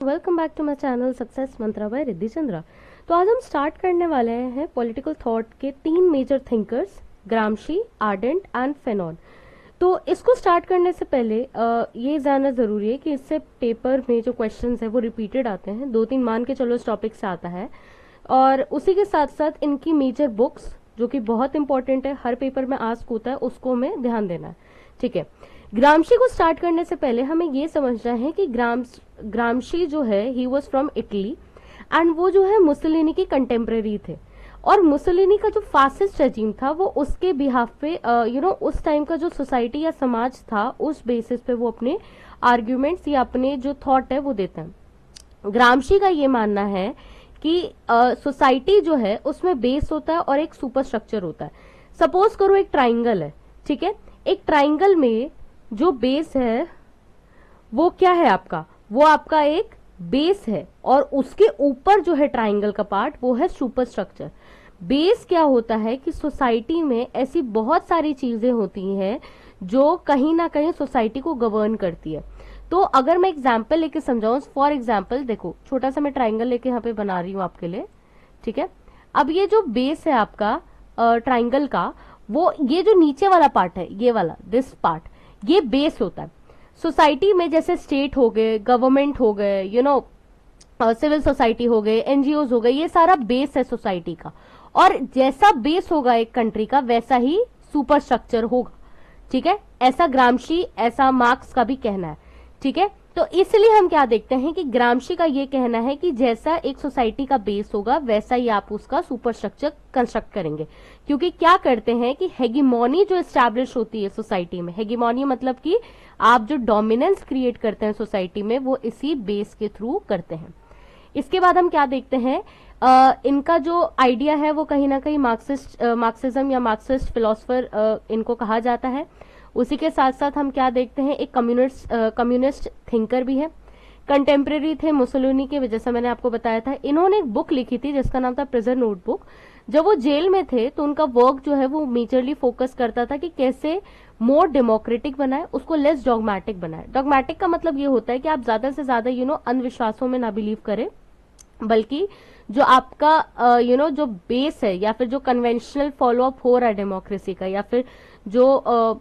Welcome back to my channel success mantra by Riddhi Chandra. तो आज हम स्टार्ट करने वाले हैं पॉलिटिकल थॉट के 3 major thinkers, Gramsci, Arendt and Fanon. तो इसको स्टार्ट करने से पहले ये जानना जरूरी है कि इससे पेपर में जो क्वेश्चंस है वो रिपीटेड आते हैं, 2-3 मान के चलो इस टॉपिक से आता है। और उसी के साथ साथ इनकी मेजर बुक्स जो कि बहुत इंपॉर्टेंट है, हर पेपर में आस्क होता है, उसको हमें ध्यान देना है। ठीक है, ग्रामशी को स्टार्ट करने से पहले हमें ये समझना है कि ग्रामशी जो है he was from Italy and वो जो है मुसोलिनी के कंटेम्प्रेरी थे। और मुसोलिनी का जो फासिस्ट रजीम था वो उसके बिहाफ पे उस टाइम का जो सोसाइटी या समाज था उस बेसिस पे वो अपने आर्ग्यूमेंट्स या अपने जो थॉट है वो देते हैं। ग्रामशी का ये मानना है कि सोसाइटी जो है उसमें बेस होता है और एक सुपर स्ट्रक्चर होता है। सपोज करो एक ट्राइंगल है, ठीक है, एक ट्राइंगल में जो बेस है वो क्या है आपका, वो आपका एक बेस है और उसके ऊपर जो है ट्राइंगल का पार्ट वो है सुपर स्ट्रक्चर। बेस क्या होता है कि सोसाइटी में ऐसी बहुत सारी चीजें होती हैं जो कहीं ना कहीं सोसाइटी को गवर्न करती है। तो अगर मैं एग्जाम्पल लेके समझाऊं, फॉर एग्जाम्पल देखो, छोटा सा मैं ट्राइंगल लेके यहाँ पे बना रही हूँ आपके लिए, ठीक है। अब ये जो बेस है आपका ट्राइंगल का, वो ये जो नीचे वाला पार्ट है, ये वाला दिस पार्ट, ये बेस होता है। सोसाइटी में जैसे स्टेट हो गए, गवर्नमेंट हो गए, सिविल सोसाइटी हो गए, एनजीओज हो गए, ये सारा बेस है सोसाइटी का। और जैसा बेस होगा एक कंट्री का वैसा ही सुपर स्ट्रक्चर होगा, ठीक है। ऐसा ग्रामशी, ऐसा मार्क्स का भी कहना है, ठीक है। तो इसलिए हम क्या देखते हैं कि ग्रामशी का ये कहना है कि जैसा एक सोसाइटी का बेस होगा वैसा ही आप उसका सुपर स्ट्रक्चर कंस्ट्रक्ट करेंगे। क्योंकि क्या करते हैं कि हेगेमोनी जो एस्टैब्लिश होती है सोसाइटी में, हेगेमोनी मतलब कि आप जो डोमिनेंस क्रिएट करते हैं सोसाइटी में वो इसी बेस के थ्रू करते हैं। इसके बाद हम क्या देखते हैं, इनका जो आइडिया है वो कहीं ना कहीं मार्क्सिज्म या मार्क्सिस्ट फिलोसफर इनको कहा जाता है। उसी के साथ साथ हम क्या देखते हैं, एक कम्युनिस्ट थिंकर भी है, कंटेम्प्रेरी थे मुसोलिनी के, जैसा मैंने आपको बताया था। इन्होंने एक बुक लिखी थी जिसका नाम था प्रिजन नोटबुक। जब वो जेल में थे तो उनका वर्क जो है वो मेजरली फोकस करता था कि कैसे मोर डेमोक्रेटिक बनाए, उसको लेस डॉगमेटिक बनाए। डॉगमेटिक का मतलब ये होता है कि आप ज्यादा से ज्यादा अंधविश्वासों में ना बिलीव करें, बल्कि जो आपका जो बेस है या फिर जो कन्वेंशनल फॉलो अप हो रहा है डेमोक्रेसी का, या फिर जो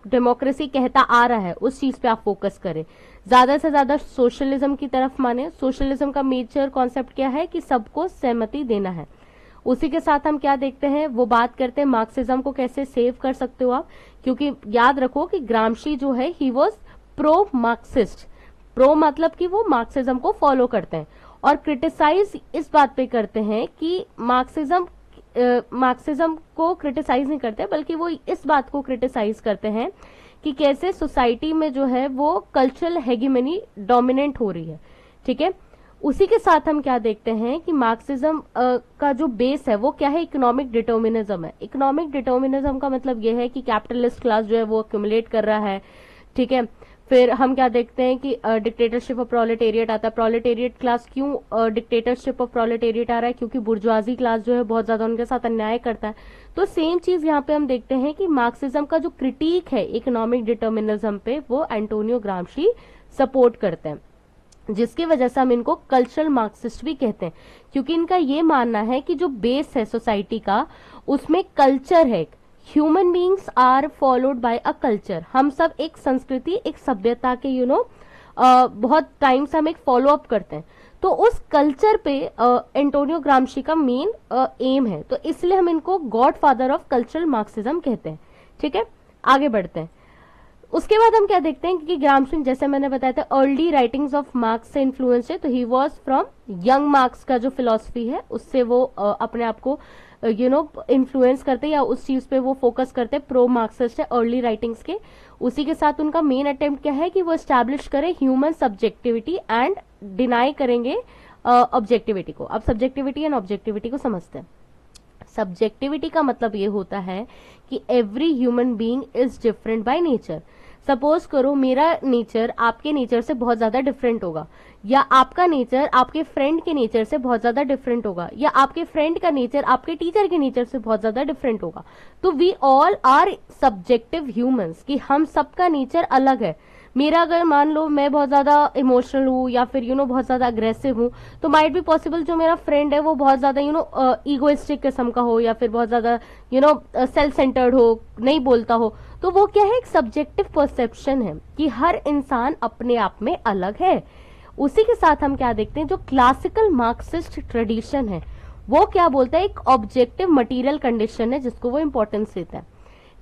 डेमोक्रेसी कहता आ रहा है उस चीज पे आप फोकस करें। ज्यादा से ज्यादा सोशलिज्म की तरफ माने। सोशलिज्म का मेजर कॉन्सेप्ट क्या है कि सबको सहमति देना है। उसी के साथ हम क्या देखते हैं, वो बात करते हैं मार्क्सिज्म को कैसे सेव कर सकते हो आप, क्योंकि याद रखो कि ग्रामशी जो है he was pro Marxist. Pro मतलब कि वो मार्क्सिज्म को फॉलो करते हैं और क्रिटिसाइज इस बात पे करते हैं कि मार्क्सिज्म को क्रिटिसाइज नहीं करते बल्कि वो इस बात को क्रिटिसाइज करते हैं कि कैसे सोसाइटी में जो है वो कल्चरल हेगेमनी डोमिनेंट हो रही है, ठीक है। उसी के साथ हम क्या देखते हैं कि मार्क्सिज्म का जो बेस है वो क्या है, इकोनॉमिक डिटर्मिनिज्म है। इकोनॉमिक डिटर्मिनिज्म का मतलब ये है कि कैपिटलिस्ट क्लास जो है वो एक्यूमुलेट कर रहा है, ठीक है। फिर हम क्या देखते हैं कि डिक्टेटरशिप ऑफ प्रोलेटेरिएट आता है। प्रोलेटेरिएट क्लास क्यों डिक्टेटरशिप ऑफ प्रोलेटेरिएट आ रहा है, क्योंकि बुर्जुआजी क्लास जो है बहुत ज्यादा उनके साथ अन्याय करता है। तो सेम चीज यहाँ पे हम देखते हैं कि मार्क्सिज्म का जो क्रिटिक है इकोनॉमिक डिटर्मिनिज्म पे वो एंटोनियो ग्रामशी सपोर्ट करते हैं, जिसकी वजह से हम इनको कल्चरल मार्क्सिस्ट भी कहते हैं। क्योंकि इनका ये मानना है कि जो बेस है सोसाइटी का उसमें कल्चर है, human beings are followed by a culture. हम सब एक संस्कृति, एक सभ्यता के बहुत टाइम से हम एक फॉलो अप करते हैं। तो उस कल्चर पे एंटोनियो ग्रामशी का मेन एम है, तो इसलिए हम इनको God father of cultural Marxism कहते हैं, ठीक है। आगे बढ़ते हैं। उसके बाद हम क्या देखते हैं कि ग्रामशी, जैसे मैंने बताया था, अर्ली राइटिंग्स ऑफ मार्क्स से इन्फ्लुएंस है। तो he was from young marks का जो फिलोसफी है उससे वो अपने आप को इन्फ्लुएंस करते या उस चीज पे वो फोकस करते, प्रो मार्क्सिस्ट है अर्ली राइटिंग्स के। उसी के साथ उनका मेन अटेम्प्ट क्या है कि वो एस्टैब्लिश करे ह्यूमन सब्जेक्टिविटी एंड डिनाई करेंगे ऑब्जेक्टिविटी को। अब सब्जेक्टिविटी एंड ऑब्जेक्टिविटी को समझते हैं। सब्जेक्टिविटी का मतलब ये होता है कि every human being is different by nature. Suppose करो मेरा नेचर आपके नेचर से बहुत ज्यादा डिफरेंट होगा, या आपका नेचर आपके फ्रेंड के नेचर से बहुत ज्यादा डिफरेंट होगा, या आपके फ्रेंड का नेचर आपके टीचर के नेचर से बहुत ज्यादा डिफरेंट होगा। तो we all are subjective humans, कि हम सबका नेचर अलग है। मेरा अगर मान लो मैं बहुत ज्यादा इमोशनल हूँ या फिर बहुत ज्यादा अग्रेसिव हूँ, तो माइट बी पॉसिबल जो मेरा फ्रेंड है वो बहुत ज्यादा ईगोइस्टिक किस्म का हो या फिर बहुत ज्यादा सेल्फ सेंटर्ड हो, नहीं बोलता हो। तो वो क्या है, एक सब्जेक्टिव परसेप्शन है कि हर इंसान अपने आप में अलग है। उसी के साथ हम क्या देखते हैं, जो क्लासिकल मार्क्सिस्ट ट्रेडिशन है वो क्या बोलता है, एक ऑब्जेक्टिव मटेरियल कंडीशन है जिसको वो इंपॉर्टेंस देता है।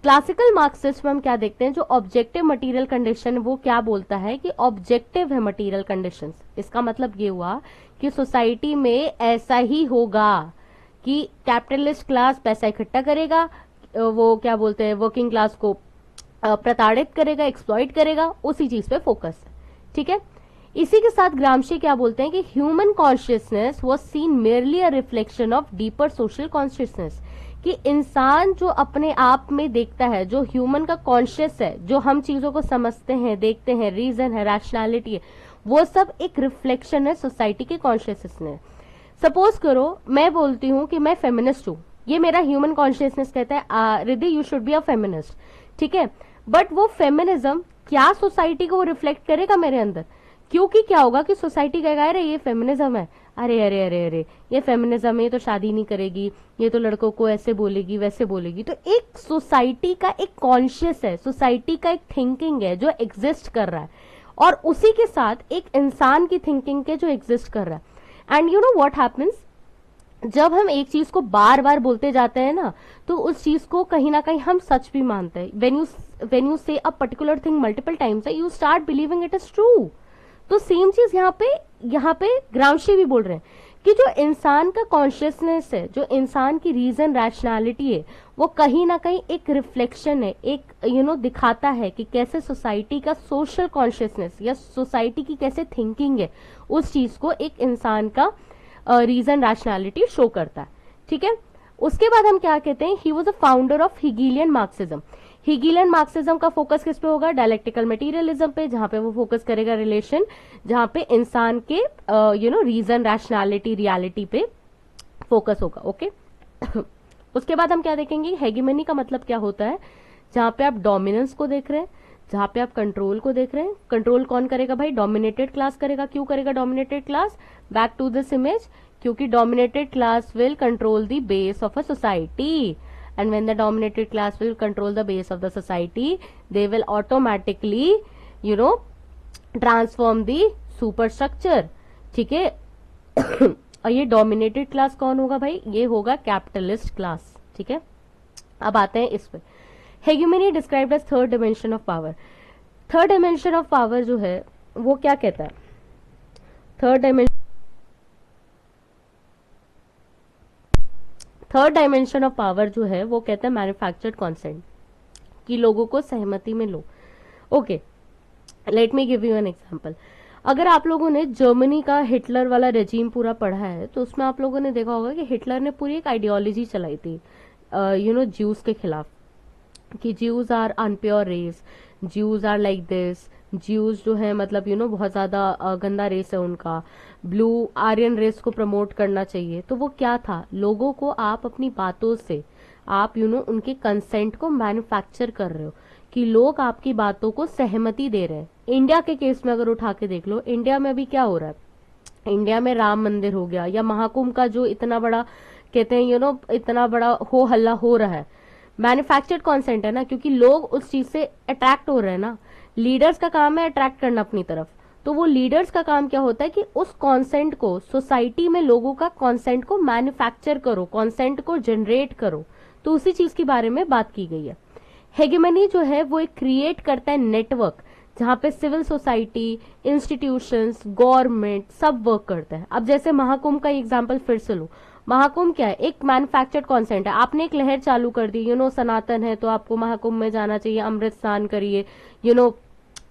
क्लासिकल मार्क्सिस्ट में हम क्या देखते हैं, जो ऑब्जेक्टिव मटेरियल कंडीशन वो क्या बोलता है कि ऑब्जेक्टिव है मटेरियल कंडीशंस। इसका मतलब ये हुआ कि सोसाइटी में ऐसा ही होगा कि कैपिटलिस्ट क्लास पैसा इकट्ठा करेगा, वो क्या बोलते हैं वर्किंग क्लास को प्रताड़ित करेगा, एक्सप्लॉइट करेगा, उसी चीज पे फोकस है। ठीक है, इसी के साथ ग्रामशी क्या बोलते हैं कि human consciousness was scene merely a reflection of deeper social consciousness, कि इंसान जो अपने आप में देखता है, जो ह्यूमन का कॉन्शियस है, जो हम चीजों को समझते हैं, देखते हैं, रीजन है, रैशनैलिटी है, वो सब एक रिफ्लेक्शन है सोसाइटी के कॉन्शियसनेस। सपोज करो मैं बोलती हूँ कि मैं फेमिनिस्ट हूँ, ये मेरा ह्यूमन कॉन्शियसनेस कहता है Riddhi you should be a feminist. ठीक है, बट वो फेमिनिज्म क्या सोसाइटी को रिफ्लेक्ट करेगा मेरे अंदर? क्योंकि क्या होगा कि सोसाइटी कहेगा अरे ये फेमिनिज्म है, अरे अरे अरे अरे ये फेमिनिज्म है, ये तो शादी नहीं करेगी, ये तो लड़कों को ऐसे बोलेगी वैसे बोलेगी। तो एक सोसाइटी का एक कॉन्शियस है, सोसाइटी का एक थिंकिंग है जो एग्जिस्ट कर रहा है, और उसी के साथ एक इंसान की थिंकिंग के जो एग्जिस्ट कर रहा है। And you know what happens, जब हम एक चीज को बार बार बोलते जाते हैं ना, तो उस चीज को कहीं ना कहीं हम सच भी मानते हैं। वेन यू से a particular thing multiple times you start believing it is true. तो सेम चीज यहाँ पे ग्रामशी भी बोल रहे हैं कि जो इंसान का कॉन्शियसनेस है, जो इंसान की रीजन रैशनैलिटी है, वो कहीं ना कहीं एक रिफ्लेक्शन है, एक दिखाता है कि कैसे सोसाइटी का सोशल कॉन्शियसनेस या सोसाइटी की कैसे थिंकिंग है, उस चीज को एक इंसान का रीजन रैशनैलिटी शो करता है। ठीक है, उसके बाद हम क्या कहते हैं, he was a founder of Hegelian Marxism. Hegelian Marxism का फोकस किस पे होगा, डायलेक्टिकल मटेरियलिज्म पे, जहां पे वो फोकस करेगा रिलेशन, जहां पे इंसान के रीजन रैशनैलिटी रियलिटी पे फोकस होगा। ओके उसके बाद हम क्या देखेंगे, हेगेमनी का मतलब क्या होता है, जहां पे आप डोमिनेंस को देख रहे हैं, जहां पे आप कंट्रोल को देख रहे हैं। कंट्रोल कौन करेगा भाई, डोमिनेटेड क्लास करेगा। क्यों करेगा dominated class, back to this image, क्योंकि dominated class will control the base of a society, and when the dominated class will control the base of the society, they will automatically transform the superstructure। ठीक है और ये dominated class कौन होगा भाई, ये होगा कैपिटलिस्ट क्लास। ठीक है, अब आते हैं इस पे, hegemony described as third dimension of power. Third dimension of power जो है वो क्या कहता है, थर्ड डायमेंशन ऑफ पावर जो है वो कहता है मैन्युफैक्चर्ड कॉन्सेंट, कि लोगों को सहमति में लो। Okay, let me give you an example. अगर आप लोगों ने जर्मनी का हिटलर वाला रेजीम पूरा पढ़ा है, तो उसमें आप लोगों ने देखा होगा कि हिटलर ने पूरी एक आइडियोलॉजी चलाई थी ज्यूज के खिलाफ, कि Jews are unpure race, Jews are like this, Jews जो है मतलब बहुत ज्यादा गंदा रेस है उनका, ब्लू आर्यन रेस को प्रमोट करना चाहिए। तो वो क्या था, लोगों को आप अपनी बातों से आप उनके कंसेंट को मैन्युफैक्चर कर रहे हो, कि लोग आपकी बातों को सहमति दे रहे हैं। इंडिया के केस में अगर उठा के देख लो, इंडिया में अभी क्या हो रहा है, इंडिया में राम मंदिर हो गया, या महाकुंभ का जो इतना बड़ा कहते हैं इतना बड़ा हो हल्ला हो रहा है, मैन्युफैक्चर्ड कॉन्सेंट है ना, क्योंकि लोग उस चीज से अट्रैक्ट हो रहे हैं ना। लीडर्स का काम है अट्रैक्ट करना अपनी तरफ, तो वो लीडर्स का काम क्या होता है कि उस कॉन्सेंट को, सोसाइटी में लोगों का कॉन्सेंट को मैन्युफैक्चर करो, कॉन्सेंट को जनरेट करो। तो उसी चीज के बारे में बात की गई है। हेगेमनी जो है वो एक क्रिएट करता है नेटवर्क, जहां पे सिविल सोसाइटी, इंस्टीट्यूशंस, गवर्नमेंट सब वर्क करता है। अब जैसे महाकुंभ का एग्जांपल फिर से लो, महाकुंभ क्या है, एक मैन्युफैक्चर्ड कॉन्सेंट है। आपने एक लहर चालू कर दी, सनातन है तो आपको महाकुंभ में जाना चाहिए, अमृत स्नान करिए,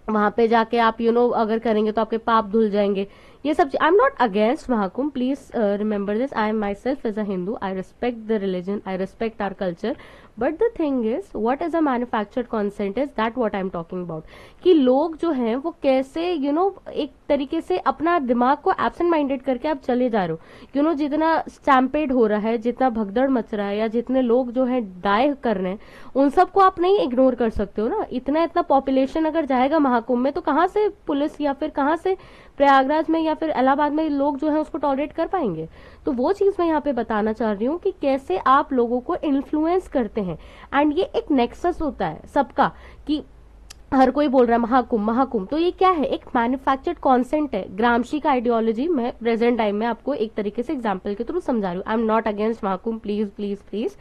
वहां पे जाके आप अगर करेंगे तो आपके पाप धुल जाएंगे। ये सब I am not against Mahakumbh, please remember this, I am myself as a Hindu, I respect the religion, I respect our culture, but the thing is what is a manufactured consent is that what I am talking about, कि लोग जो हैं वो कैसे एक तरीके से अपना दिमाग को एब्सेंट माइंडेड करके आप चले जा रहे हो, जितना स्टैम्पेड हो रहा है, जितना भगदड़ मच रहा है, या जितने लोग जो है डाई कर रहे हैं, उन सबको आप नहीं इग्नोर कर सकते हो ना। इतना इतना पॉपुलेशन अगर जाएगा महाकुंभ में तो कहाँ से पुलिस या फिर कहाँ से प्रयागराज में या फिर इलाहाबाद में लोग जो है उसको टॉलरेट कर पाएंगे। तो वो चीज मैं यहाँ पे बताना चाह रही हूँ कि कैसे आप लोगों को इन्फ्लुएंस करते हैं, एंड ये एक नेक्सस होता है सबका, कि हर कोई बोल रहा है महाकुंभ महाकुंभ, तो ये क्या है, एक मैन्युफैक्चर्ड कॉन्सेंट है। ग्रामशी का आइडियोलॉजी मैं प्रेजेंट टाइम में आपको एक तरीके से एग्जाम्पल के थ्रू समझा रही हूँ। आई am not against Mahakumbh, please please please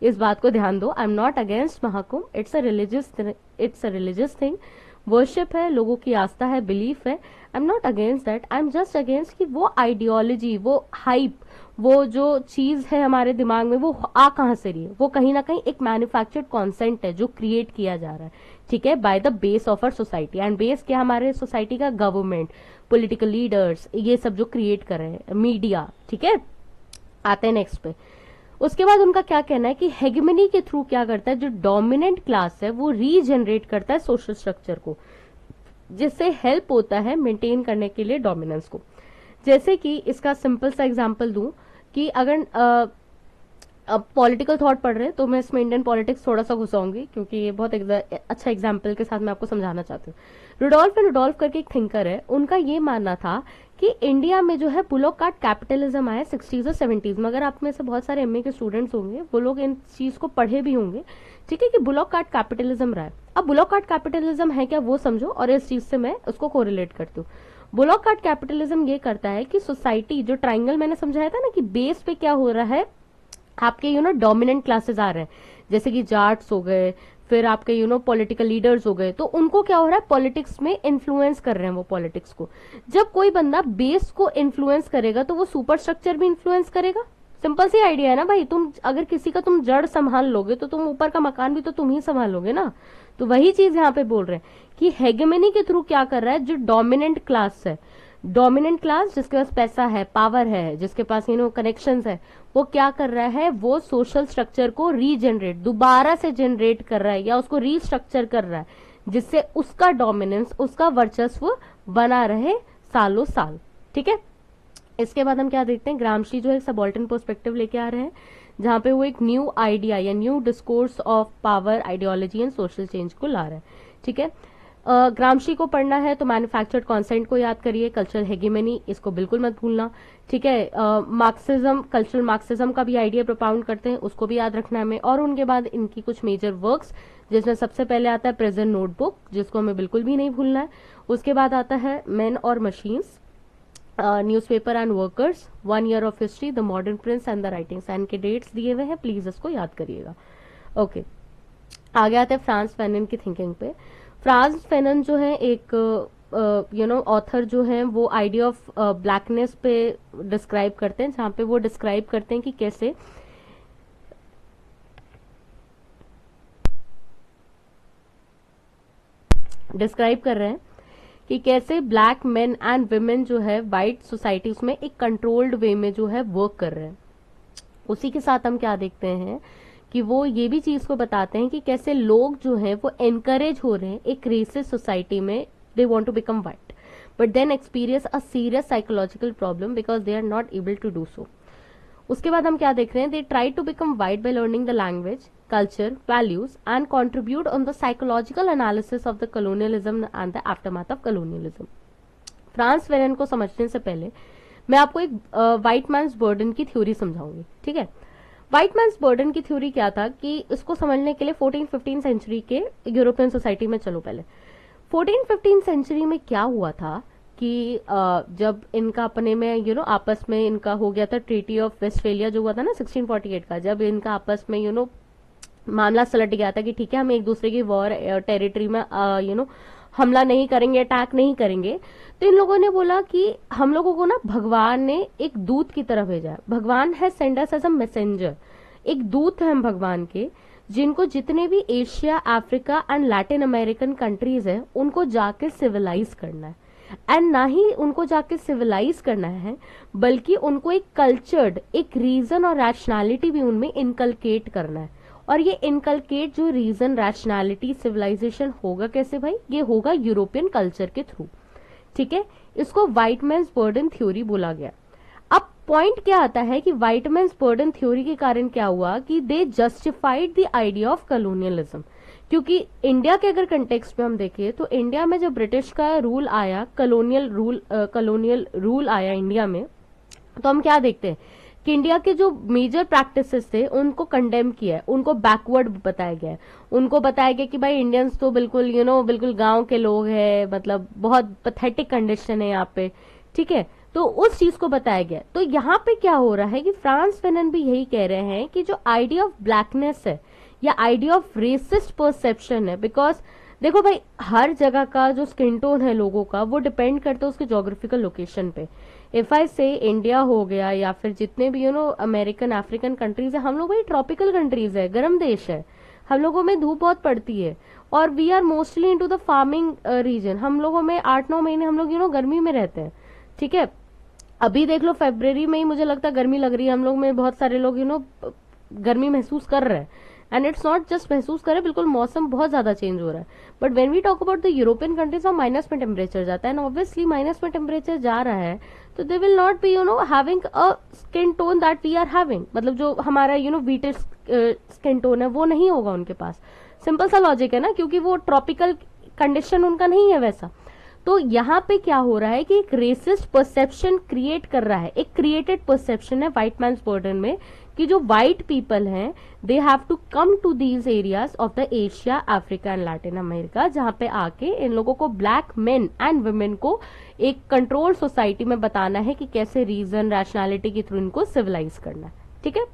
इस बात को ध्यान दो। आई am not against Mahakumbh, it's a religious thing, worship है, लोगों की आस्था है, बिलीफ है। आई am not against that, I am just against कि वो आइडियोलॉजी, वो हाइप, वो जो चीज है हमारे दिमाग में वो आ कहां से रही है, वो कहीं ना कहीं एक मैन्युफैक्चर्ड कॉन्सेंट है जो क्रिएट किया जा रहा है, ठीक है, by the base of our society. And base क्या, हमारे सोसाइटी का गवर्नमेंट, पॉलिटिकल लीडर्स, ये सब जो क्रिएट कर रहे हैं, मीडिया, ठीक है। आते हैं नेक्स्ट पे। उसके बाद उनका क्या कहना है कि हेगेमनी के थ्रू क्या करता है, जो डोमिनेंट क्लास है वो रीजनरेट करता है सोशल स्ट्रक्चर को, जिससे हेल्प होता है मेंटेन करने के लिए डोमिनेंस को। जैसे कि इसका सिंपल सा एग्जांपल दूं कि अगर अब पॉलिटिकल थॉट पढ़ रहे हैं तो मैं इसमें इंडियन पॉलिटिक्स थोड़ा सा घुसाऊंगी, क्योंकि ये बहुत अच्छा एग्जाम्पल के साथ मैं आपको समझाना चाहती हूँ। रुडोल्फ करके एक थिंकर है, उनका ये मानना था कि इंडिया में जो है बुलॉक कार्ट कैपिटलिज्म आया 60s और 70s में। अगर आप में से बहुत सारे एमए के स्टूडेंट्स होंगे वो लोग इन चीज को पढ़े भी होंगे, ठीक है, कि बुलॉक कार्ट कैपिटलिज्म रहा है। अब बुलॉक कार्ट कैपिटलिज्म है क्या वो समझो, और इस चीज से मैं उसको कोरिलेट करती हूँ। बुलॉक कार्ट कैपिटलिज्म ये करता है कि सोसाइटी, जो ट्राइंगल मैंने समझाया था ना कि बेस पे क्या हो रहा है, आपके डोमिनेंट क्लासेस आ रहे हैं, जैसे कि जाट्स हो गए, फिर आपके पॉलिटिकल लीडर्स हो गए, तो उनको क्या हो रहा है, पॉलिटिक्स में इन्फ्लुएंस कर रहे हैं वो पॉलिटिक्स को। जब कोई बंदा बेस को इन्फ्लुएंस करेगा तो वो सुपर स्ट्रक्चर भी इन्फ्लुएंस करेगा। सिंपल सी आइडिया है ना भाई, तुम अगर किसी का तुम जड़ संभाल लोगे तो तुम ऊपर का मकान भी तो तुम ही संभालोगे ना। तो वही चीज यहाँ पे बोल रहे हैं कि हेगेमनी के थ्रू क्या कर रहा है, जो डोमिनेंट क्लास है, डोमिनेंट क्लास जिसके पास पैसा है, पावर है, जिसके पास कनेक्शंस है, वो क्या कर रहा है, वो सोशल स्ट्रक्चर को रीजनरेट, दोबारा से जनरेट कर रहा है या उसको रीस्ट्रक्चर कर रहा है, जिससे उसका डोमिनेंस, उसका वर्चस्व बना रहे सालों साल, ठीक है। इसके बाद हम क्या देखते हैं, ग्रामशी जो है सबॉल्टन पर्सपेक्टिव लेके आ रहे हैं, जहां पे वो एक न्यू आइडिया या new discourse of power, ideology and social change को ला रहे हैं, ठीक है। ग्रामशी को पढ़ना है तो मैन्युफैक्चर्ड कॉन्सेंट को याद करिए, कल्चरल हेगेमनी इसको बिल्कुल मत भूलना, ठीक है। मार्क्सिज्म, कल्चरल मार्क्सिज्म का भी आइडिया प्रोपाउंड करते हैं, उसको भी याद रखना है हमें। और उनके बाद इनकी कुछ मेजर वर्क्स, जिसमें सबसे पहले आता है प्रेजेंट नोटबुक, जिसको हमें बिल्कुल भी नहीं भूलना है। उसके बाद आता है मैन और machines, newspaper and workers, 1 year of history, the modern Prince and the writings, and के डेट्स दिए हुए हैं, प्लीज इसको याद करिएगा। ओके, आगे आते हैं फ्रांस फैनन की थिंकिंग पे। फ्रांस फैनन जो है एक ऑथर जो है वो आइडिया ऑफ ब्लैकनेस पे डिस्क्राइब करते हैं, जहां पे वो डिस्क्राइब करते हैं कि कैसे डिस्क्राइब कर रहे हैं कि कैसे ब्लैक मेन एंड वुमेन जो है वाइट सोसाइटी में एक कंट्रोल्ड वे में जो है वर्क कर रहे हैं। उसी के साथ हम क्या देखते हैं कि वो ये भी चीज को बताते हैं कि कैसे लोग जो हैं वो एनकरेज हो रहे हैं एक रेसिस्ट सोसाइटी में, they want to become white but then experience a serious psychological problem because they are not able to do so. उसके बाद हम क्या देख रहे हैं, they try to become white by learning the language, culture, values and contribute on the psychological analysis of the colonialism and the aftermath of colonialism. France Fanon को समझने से पहले मैं आपको एक व्हाइट मैन्स बर्डन की थ्योरी समझाऊंगी, ठीक है। व्हाइट मैन्स बर्डन की थ्योरी क्या था कि इसको समझने के लिए 14-15 सेंचुरी के यूरोपियन सोसाइटी में चलो। पहले 14-15 सेंचुरी में क्या हुआ था कि जब इनका अपने में आपस में इनका हो गया था ट्रीटी ऑफ वेस्टफेलिया जो हुआ था ना 1648 का, जब इनका आपस में मामला सलट गया था कि ठीक है हम एक दूसरे की वॉर टेरिटरी में हमला नहीं करेंगे, अटैक नहीं करेंगे, तो इन लोगों ने बोला कि हम लोगों को ना भगवान ने एक दूत की तरह भेजा है। भगवान है send us as a messenger, एक दूत है हम भगवान के, जिनको जितने भी Asia, Africa and Latin American countries है उनको जाके सिविलाइज करना है। एंड ना ही उनको जाके सिविलाइज करना है, बल्कि उनको एक कल्चर्ड, एक रीजन और रैशनैलिटी भी उनमें इनकलकेट करना है। और ये इनकलकेट जो रीजन, रैशनैलिटी, सिविलाइजेशन होगा कैसे भाई? ये होगा यूरोपियन कल्चर के थ्रू। ठीक है, इसको व्हाइट मैन्स बर्डन थ्योरी बोला गया। अब पॉइंट क्या आता है कि व्हाइट मैन्स बर्डन थ्योरी के कारण क्या हुआ कि they justified the idea of colonialism. क्योंकि इंडिया के अगर कंटेक्स्ट में हम देखें तो इंडिया में जब ब्रिटिश का रूल आया, कॉलोनियल रूल आया इंडिया में, तो हम क्या देखते हैं कि इंडिया के जो मेजर प्रैक्टिसेस थे उनको कंडेम किया है, उनको बैकवर्ड बताया गया है। उनको बताया गया कि भाई इंडियंस तो बिल्कुल बिल्कुल गांव के लोग हैं, मतलब बहुत पैथेटिक कंडीशन है यहाँ पे। ठीक है, तो उस चीज को बताया गया। तो यहाँ पे क्या हो रहा है कि फ्रांस फेनन भी यही कह रहे हैं कि जो आइडिया ऑफ ब्लैकनेस है या आइडिया ऑफ रेसिस्ट परसेप्शन है, बिकॉज देखो भाई हर जगह का जो स्किन टोन है लोगों का वो डिपेंड करता है उसके जोग्राफिकल लोकेशन पे। इफ आई से इंडिया हो गया या फिर जितने भी अमेरिकन, अफ्रीकन कंट्रीज है, हम लोग भाई ट्रॉपिकल कंट्रीज है, गर्म देश है, हम लोगों में धूप बहुत पड़ती है और we are mostly into the farming region. हम लोगों में 8-9 महीने हम लोग गर्मी में रहते हैं। ठीक है, अभी देख लो फरवरी में ही मुझे लगता है गर्मी लग रही है, हम लोग में बहुत सारे लोग गर्मी महसूस कर रहे हैं। एंड इट्स नॉट जस्ट महसूस कर रहे, बिल्कुल मौसम बहुत ज्यादा चेंज हो रहा है। But when we talk about the European countries, वहाँ माइनस में टेम्परेचर जाता है, एंड ऑब्वियसली माइनस में टेम्परेचर जा रहा है तो they will not be having a skin tone that we are having, मतलब जो हमारा वीटेड स्किन टोन है वो नहीं होगा उनके पास। सिंपल सा लॉजिक है ना, क्योंकि वो ट्रॉपिकल कंडीशन उनका नहीं है वैसा। तो यहाँ पे क्या हो रहा है कि एक रेसिस्ट परसेप्शन क्रिएट कर रहा है, एक क्रिएटेड परसेप्शन है व्हाइट मैन्स बर्डन में कि जो व्हाइट पीपल हैं they have to come to these areas of the Asia, Africa and Latin America, जहां पे आके इन लोगों को ब्लैक मेन एंड वुमेन को एक कंट्रोल सोसाइटी में बताना है कि कैसे रीजन, रैशनैलिटी के थ्रू इनको सिविलाइज करना है। ठीक है,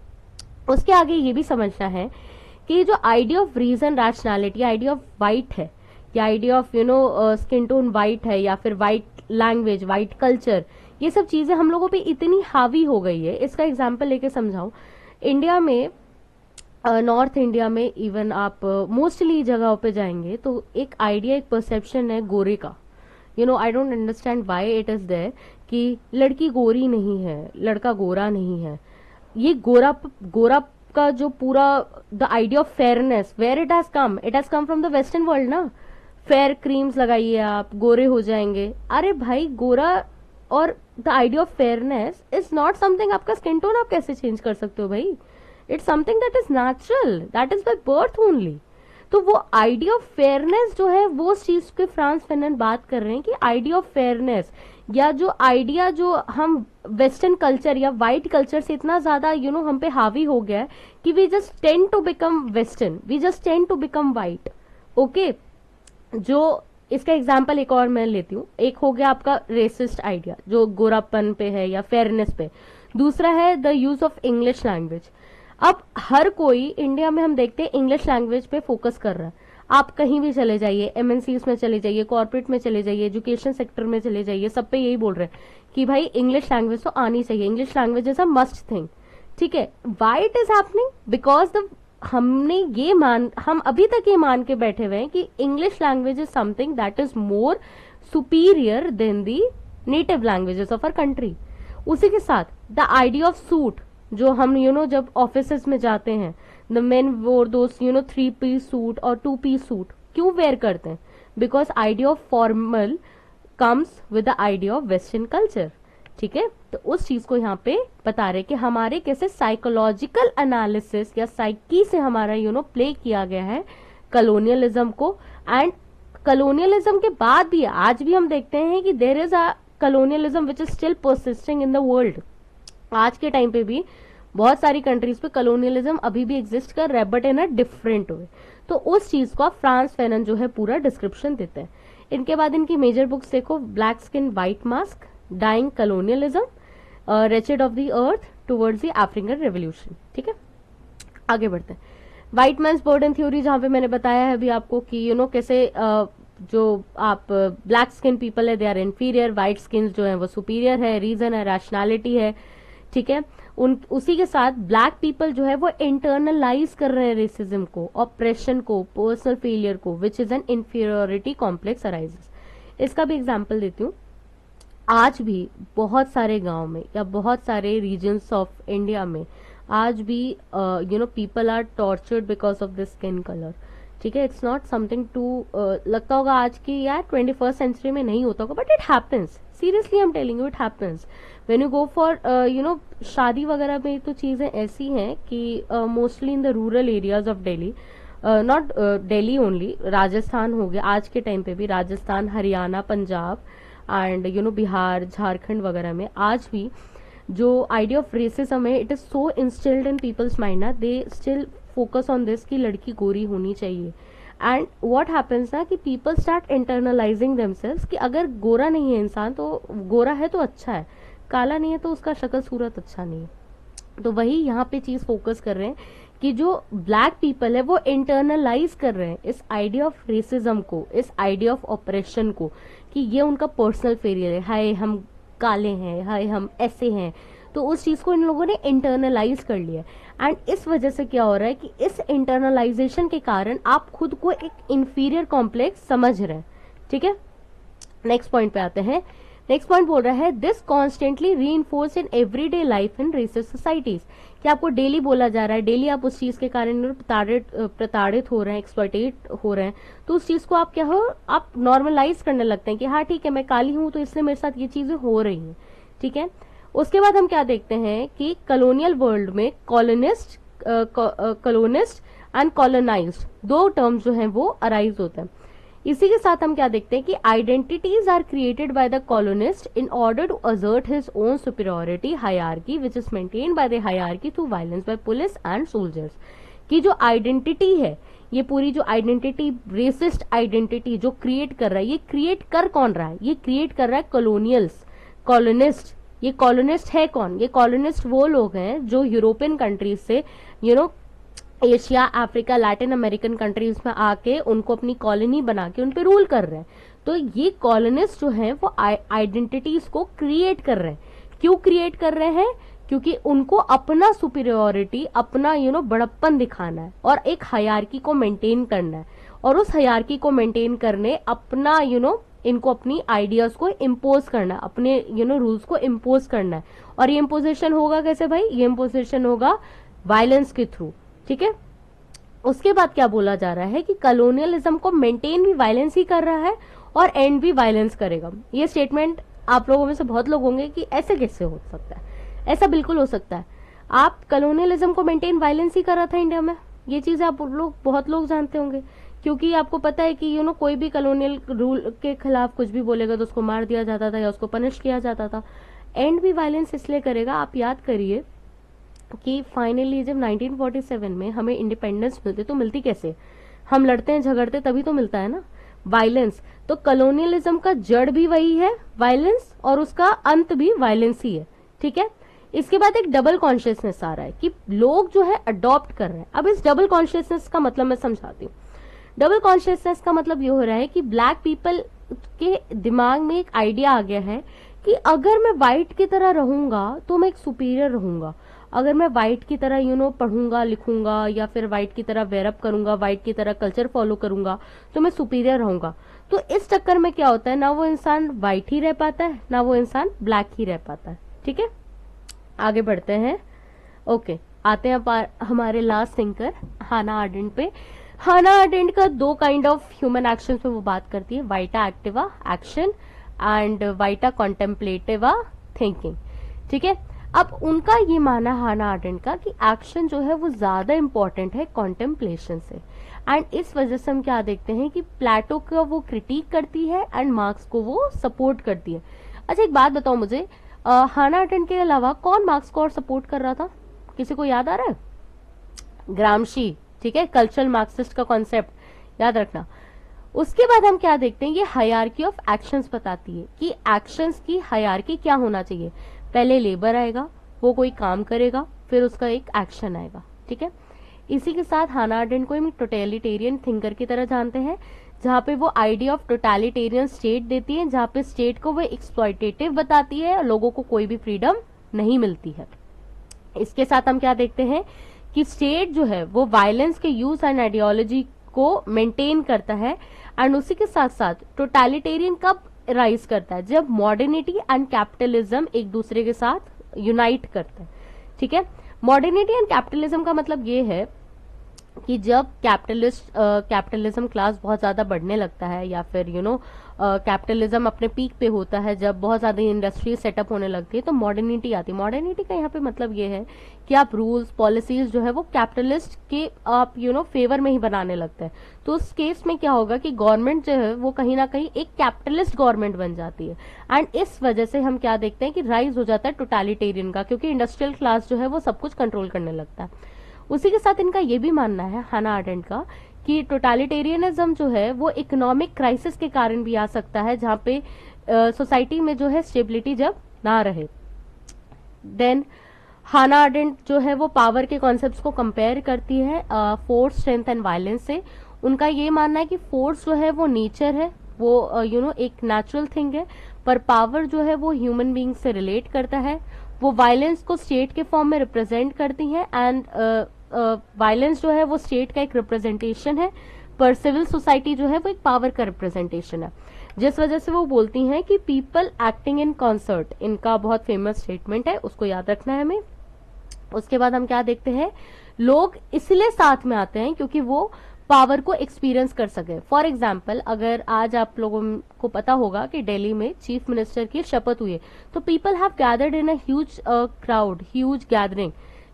उसके आगे ये भी समझना है कि जो idea of reason, rationality, idea of white है या idea of skin tone white है या फिर व्हाइट लैंग्वेज, व्हाइट कल्चर, ये सब चीजें हम लोगों पे इतनी हावी हो गई है। इसका एग्जांपल लेके समझाऊं, इंडिया में, नॉर्थ इंडिया में इवन आप मोस्टली जगहों पे जाएंगे तो एक आइडिया, एक परसेप्शन है गोरे का। I don't understand why it is there कि लड़की गोरी नहीं है, लड़का गोरा नहीं है। ये गोरा का जो पूरा the idea of fairness, where it has come from the western world ना। फेयर क्रीम्स लगाइए आप, गोरे हो जाएंगे। अरे भाई गोरा और the idea of fairness is not something, आपका स्किन टोन आप कैसे चेंज कर सकते हो भाई? It's something that is natural, that is by birth only. तो वो आइडिया ऑफ फेयरनेस जो है वो चीज के फ्रांस फेनन बात कर रहे हैं कि आइडिया ऑफ फेयरनेस या जो आइडिया जो हम वेस्टर्न कल्चर या व्हाइट कल्चर से इतना ज्यादा हम पे हावी हो गया है कि we just tend to become western, we just tend to become white. Okay, जो इसका एग्जाम्पल एक और मैं लेती हूँ। एक हो गया आपका रेसिस्ट आइडिया जो गोरापन पे है या फेयरनेस पे, दूसरा है the use of English language. अब हर कोई इंडिया में हम देखते हैं इंग्लिश लैंग्वेज पे फोकस कर रहा है। आप कहीं भी चले जाइए, एमएनसीज में चले जाइए, कॉर्पोरेट में चले जाइए, एजुकेशन सेक्टर में चले जाइए, सब पे यही बोल रहे हैं कि भाई इंग्लिश लैंग्वेज तो आनी चाहिए, English language is a must thing. ठीक है, why it is happening? Because the हम अभी तक ये मान के बैठे हुए हैं कि English language is something that is more superior than the native languages of our country. उसी के साथ द आइडिया ऑफ सूट, जो हम जब ऑफिसेस में जाते हैं, द मेन वोर दोस 3-piece सूट और 2-piece सूट क्यों वेयर करते हैं? Because idea of formal comes with the idea of western culture. ठीक है, तो उस चीज को यहाँ पे बता रहे कि हमारे कैसे साइकोलॉजिकल एनालिसिस या साइकी से हमारा प्ले किया गया है कॉलोनियलिज्म को। एंड कॉलोनियलिज्म के बाद भी आज भी हम देखते हैं कि there is a colonialism which is still persisting in the world. आज के टाइम पे भी बहुत सारी कंट्रीज पे कॉलोनियलिज्म अभी भी एग्जिस्ट कर रहा है, but in a different way. तो उस चीज को फ्रांस फेनन जो है पूरा डिस्क्रिप्शन देते हैं। इनके बाद इनकी मेजर बुक्स देखो, black skin white mask, dying colonialism, wretched of the earth towards the African revolution. ठीक है, आगे बढ़ते हैं। व्हाइट मैन्स बर्डन थ्योरी, जहां पे मैंने बताया है अभी आपको कि कैसे जो आप ब्लैक स्किन पीपल है they are inferior, white skin जो है वो सुपीरियर है, रीजन है, रैशनैलिटी है। ठीक है, उसी के साथ ब्लैक पीपल जो है वो इंटरनलाइज कर रहे हैं रेसिज्म को, ऑप्रेशन को, पर्सनल फेलियर को, which is an inferiority complex arises. इसका भी एग्जाम्पल देती हूँ। आज भी बहुत सारे गांव में या बहुत सारे रीजन्स ऑफ इंडिया में आज भी people are tortured because of the skin colour. ठीक है, इट्स नॉट समथिंग टू लगता होगा आज की यार 21st सेंचुरी में नहीं होता होगा, but it happens. Seriously I am telling you, it happens when you go for शादी वगैरह में। तो चीजें ऐसी हैं कि mostly in the rural areas of Delhi, not Delhi only, Rajasthan हो गया आज के टाइम पे भी, राजस्थान, हरियाणा, पंजाब एंड बिहार, झारखंड वगैरह में आज भी जो आइडिया ऑफ रेसिज्म है, it is so instilled in people's mind ना, they still focus on this कि लड़की गोरी होनी चाहिए। एंड व्हाट हैपेंस ना कि पीपल स्टार्ट इंटरनलाइजिंग देमसेल्व्स कि अगर गोरा नहीं है इंसान तो गोरा है तो अच्छा है, काला नहीं है तो उसका शक्ल सूरत अच्छा नहीं है। तो वही यहाँ पे चीज फोकस कर रहे हैं कि जो ब्लैक पीपल है वो इंटरनलाइज कर रहे हैं इस आइडिया ऑफ रेसिज्म को, इस आइडिया ऑफ ऑपरेशन को, कि ये उनका पर्सनल फेलियर है, हाय हम काले हैं, हाय हम ऐसे हैं। तो उस चीज को इन लोगों ने इंटरनलाइज कर लिया। एंड इस वजह से क्या हो रहा है कि इस इंटरनलाइजेशन के कारण आप खुद को एक इंफीरियर कॉम्प्लेक्स समझ रहे हैं। ठीक है, नेक्स्ट पॉइंट पे आते हैं। नेक्स्ट पॉइंट बोल रहा है this constantly reinforce in everyday life in racist societies, कि आपको डेली बोला जा रहा है, डेली आप उस चीज के कारण प्रताड़ित हो रहे हैं, एक्सप्लॉइटेट हो रहे हैं, तो उस चीज को आप क्या हो, आप नॉर्मलाइज करने लगते हैं कि हाँ ठीक है मैं काली हूं तो इसलिए मेरे साथ ये चीजें हो रही हैं। ठीक है, उसके बाद हम क्या देखते हैं कि कॉलोनियल वर्ल्ड में कॉलोनिस्ट एंड कॉलोनाइज्ड दो टर्म्स जो हैं वो अराइज होते हैं। इसी के साथ हम क्या देखते हैं कि identities are created by the colonist in order to assert his own superiority hierarchy which is maintained by the hierarchy through violence by police and soldiers. की जो आइडेंटिटी है, ये पूरी जो आइडेंटिटी, रेसिस्ट आइडेंटिटी जो क्रिएट कर रहा है, ये क्रिएट कर कौन रहा है, ये क्रिएट कर रहा है कॉलोनियल्स, कॉलोनिस्ट। ये कॉलोनिस्ट है कौन, ये कॉलोनिस्ट वो लोग हैं जो यूरोपियन कंट्रीज से Asia, Africa, Latin American countries में आके उनको अपनी कॉलोनी बना के उन पे रूल कर रहे हैं। तो ये कॉलोनिस्ट जो हैं वो आइडेंटिटीज को क्रिएट कर रहे हैं। क्यों क्रिएट कर रहे हैं? क्योंकि उनको अपना सुपीरियोरिटी, अपना बड़प्पन दिखाना है और एक हायरार्की को मेंटेन करना है, और उस हायरार्की को मेंटेन करने अपना इनको अपनी आइडियाज को इम्पोज करना है, अपने रूल्स को इम्पोज करना है। और ये इम्पोजिशन होगा कैसे भाई? ये इम्पोजिशन होगा वायलेंस के थ्रू। ठीक है, उसके बाद क्या बोला जा रहा है कि कॉलोनियलिज्म को मेंटेन भी वायलेंस ही कर रहा है और एंड भी वायलेंस करेगा। ये स्टेटमेंट आप लोगों में से बहुत लोग होंगे कि ऐसे कैसे हो सकता है? ऐसा बिल्कुल हो सकता है। आप कॉलोनियलिज्म को मेंटेन वायलेंस ही कर रहा था इंडिया में, ये चीज आप लोग बहुत लोग जानते होंगे, क्योंकि आपको पता है कि कोई भी कॉलोनियल रूल के खिलाफ कुछ भी बोलेगा तो उसको मार दिया जाता था या उसको पनिश किया जाता था। एंड भी वायलेंस इसलिए करेगा, आप याद करिए कि फाइनली जब 1947 में हमें इंडिपेंडेंस मिलती, तो मिलती कैसे? हम लड़ते हैं, झगड़ते, तभी तो मिलता है ना, वायलेंस। तो कॉलोनियलिज्म का जड़ भी वही है, वायलेंस, और उसका अंत भी वायलेंस ही है। ठीक है, इसके बाद एक डबल कॉन्शियसनेस आ रहा है कि लोग जो है अडॉप्ट कर रहे हैं। अब इस डबल कॉन्शियसनेस का मतलब मैं समझाती हूँ। डबल कॉन्शियसनेस का मतलब ये हो रहा है कि ब्लैक पीपल के दिमाग में एक आइडिया आ गया है कि अगर मैं व्हाइट की तरह रहूंगा तो मैं एक सुपीरियर रहूंगा, अगर मैं व्हाइट की तरह पढ़ूंगा, लिखूंगा, या फिर व्हाइट की तरह वेयरअप करूंगा, व्हाइट की तरह कल्चर फॉलो करूंगा, तो मैं सुपीरियर रहूंगा। तो इस चक्कर में क्या होता है, ना वो इंसान व्हाइट ही रह पाता है, ना वो इंसान ब्लैक ही रह पाता है। ठीक है, आगे बढ़ते हैं। ओके, आते हैं हमारे लास्ट थिंकर हाना आर्डेंट पे। हाना आर्डेंट का दो काइंड ऑफ ह्यूमन एक्शन पे वो बात करती है, वाइटा एक्टिवा एक्शन एंड वाइटा कॉन्टेम्पलेटिवा थिंकिंग। ठीक है, अब उनका ये माना हाना आर्डेंट का कि एक्शन जो है वो ज्यादा इंपॉर्टेंट है कॉन्टेम्पलेशन से। एंड इस वजह से हम क्या देखते हैं कि प्लेटो का वो क्रिटिक करती है एंड मार्क्स को वो सपोर्ट करती है। अच्छा एक बात बताओ मुझे, हाना आर्डेंट के अलावा कौन मार्क्स को और सपोर्ट कर रहा था? किसी को याद आ रहा है? ग्रामशी। ठीक है, कल्चरल मार्क्सिस्ट का कॉन्सेप्ट याद रखना। उसके बाद हम क्या देखते हैं, ये हायरार्की ऑफ एक्शंस बताती है कि एक्शंस की हायरार्की क्या होना चाहिए। पहले लेबर आएगा, वो कोई काम करेगा, फिर उसका एक एक्शन आएगा। ठीक है, इसी के साथ हाना आर्डेंट को हम टोटलिटेरियन थिंकर की तरह जानते हैं, जहाँ पे वो आइडिया ऑफ टोटलिटेरियन स्टेट देती है, जहाँ पे स्टेट को वो एक्सप्लॉइटेटिव बताती है, लोगों को कोई भी फ्रीडम नहीं मिलती है। इसके साथ हम क्या देखते हैं कि स्टेट जो है वो वायलेंस के यूज एंड आइडियोलॉजी को मेंटेन करता है। एंड उसी के साथ साथ टोटलिटेरियन कब राइज करता है जब मॉडर्निटी एंड कैपिटलिज्म एक दूसरे के साथ यूनाइट करते हैं। ठीक है, मॉडर्निटी एंड कैपिटलिज्म का मतलब ये है कि जब कैपिटलिज्म क्लास बहुत ज्यादा बढ़ने लगता है, या फिर कैपिटलिज्म अपने पीक पे होता है, जब बहुत ज्यादा इंडस्ट्री सेटअप होने लगती है, तो मॉडर्निटी आती है। मॉडर्निटी का यहाँ पे मतलब ये है कि आप रूल्स पॉलिसीज जो है वो कैपिटलिस्ट के आप फेवर में ही बनाने लगते हैं। तो उस केस में क्या होगा कि गवर्नमेंट जो है वो कहीं ना कहीं एक कैपिटलिस्ट गवर्नमेंट बन जाती है। एंड इस वजह से हम क्या देखते हैं कि राइज हो जाता है टोटलिटेरियन का, क्योंकि इंडस्ट्रियल क्लास जो है वो सब कुछ कंट्रोल करने लगता है। उसी के साथ इनका ये भी मानना है, हाना आरेंट का, कि टोटलिटेरियनिज्म जो है वो इकोनॉमिक क्राइसिस के कारण भी आ सकता है, जहां पे सोसाइटी में जो है स्टेबिलिटी जब ना रहे। देन हाना आरेंट जो है वो पावर के कॉन्सेप्ट्स को कंपेयर करती है फोर्स, स्ट्रेंथ एंड वायलेंस से। उनका ये मानना है कि फोर्स जो है वो नेचर है, वो एक नेचुरल थिंग है, पर पावर जो है वो ह्यूमन बीइंग से रिलेट करता है। वो वायलेंस को स्टेट के फॉर्म में रिप्रेजेंट करती है, एंड वायलेंस जो है वो स्टेट का एक रिप्रेजेंटेशन है, पर सिविल सोसाइटी जो है वो एक पावर का रिप्रेजेंटेशन है। जिस वजह से वो बोलती हैं कि पीपल एक्टिंग इन कॉन्सर्ट, इनका बहुत फेमस स्टेटमेंट है, उसको याद रखना है हमें। उसके बाद हम क्या देखते हैं, लोग इसलिए साथ में आते हैं क्योंकि वो पावर को एक्सपीरियंस कर सके। फॉर एग्जाम्पल, अगर आज आप लोगों को पता होगा कि दिल्ली में चीफ मिनिस्टर की शपथ हुई है, तो people have gathered in a huge crowd, huge gathering.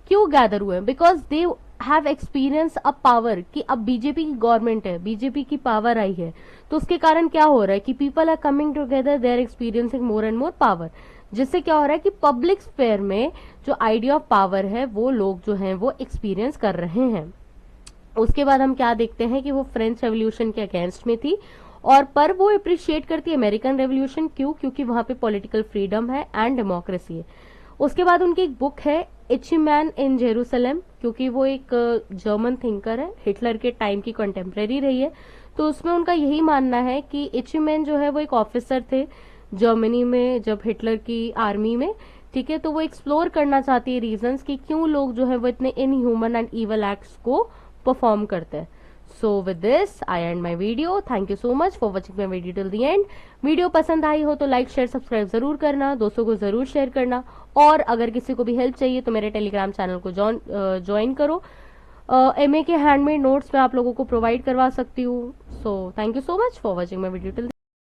क्यों गैदर हुए? Because they have experience a power, कि अब बीजेपी की गवर्नमेंट है, बीजेपी की पावर आई है, तो उसके कारण क्या हो रहा है कि people are coming together, they are experiencing more and more power. जिससे क्या हो रहा है कि पब्लिक स्फेयर में जो आइडिया ऑफ पावर है वो लोग जो हैं वो एक्सपीरियंस कर रहे हैं। उसके बाद हम क्या देखते हैं कि वो फ्रेंच रेवोल्यूशन के अगेंस्ट में थी, और पर वो अप्रिशिएट करती है अमेरिकन रेवोल्यूशन। क्यों? क्योंकि वहां पे पॉलिटिकल फ्रीडम है एंड डेमोक्रेसी है। उसके बाद उनकी एक बुक है एचिमैन इन जेरूसलम, क्योंकि वो एक जर्मन थिंकर है, हिटलर के टाइम की कंटेम्प्रेरी रही है। तो उसमें उनका यही मानना है कि एचिमैन जो है वो एक ऑफिसर थे जर्मनी में जब हिटलर की आर्मी में। ठीक है, तो वो एक्सप्लोर करना चाहती है रीजंस कि क्यों लोग जो है वो इतने इनह्यूमन एंड इवल एक्ट्स को परफॉर्म करते हैं। So with this I and my video. Thank you so much for watching my video till the end. Video पसंद आई हो तो लाइक शेयर सब्सक्राइब जरूर करना, दोस्तों को जरूर शेयर करना, और अगर किसी को भी हेल्प चाहिए तो मेरे टेलीग्राम चैनल को ज्वाइन करो। MA के हैंडमेड नोट्स मैं आप लोगों को प्रोवाइड करवा सकती हूँ। So thank you so much for watching my video till